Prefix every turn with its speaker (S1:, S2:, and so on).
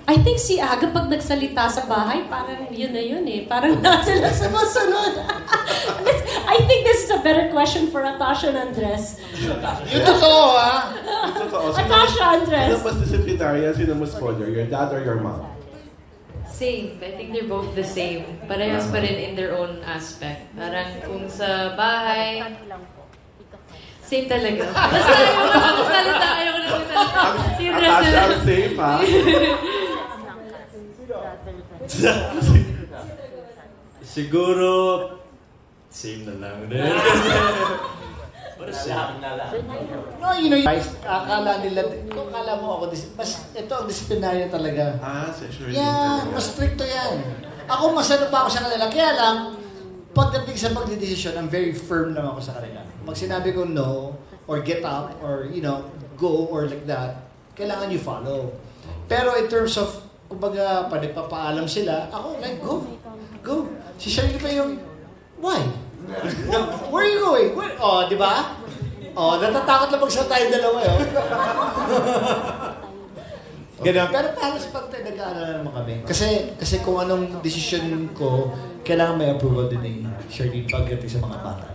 S1: I think si Aga pag nagsalita sa bahay, parang yun na yun eh. Parang na sila sumusunod. I think this is a better question for Atasha and Andres.
S2: Yung totoo, ha?
S3: Yung totoo.
S1: Atasha, Andres.
S3: Sino mas disciplinarian? Sino mas spoiler? Your dad or your mom?
S4: Same. I think they're both the same. Parehas pa rin in their own aspect. Parang kung sa bahay, same talaga. Basta ayaw na magsalita. Si Andres
S3: Atasha ang safe, ha?
S5: Siguro, same na lang din.
S2: No, you know, guys, akala nila, kung akala mo ako, mas, ito ang disciplinarian talaga.
S3: Sexually.
S2: Yan, mas stricto yan. Ako, mas ano pa ako sa kanila. Kaya lang, pagdating sa pagdidesisyon, I'm very firm lang ako sa kanila. Pag sinabi ko no, or get up, or, you know, go, or like that, kailangan you follow. Pero in terms of, kumbaga, panipapaalam sila, ako, like, go. Go. Si Shirley pa yung, why? Where are you going? Where? Oh, di ba? Oh, natatakot lang magsalita yung dalawa, yun. Ganun. Pero palos pag nag-aalala naman kami. Kasi kung anong decision ko, kailangan may approval din ni Shirley pagdating sa mga bata.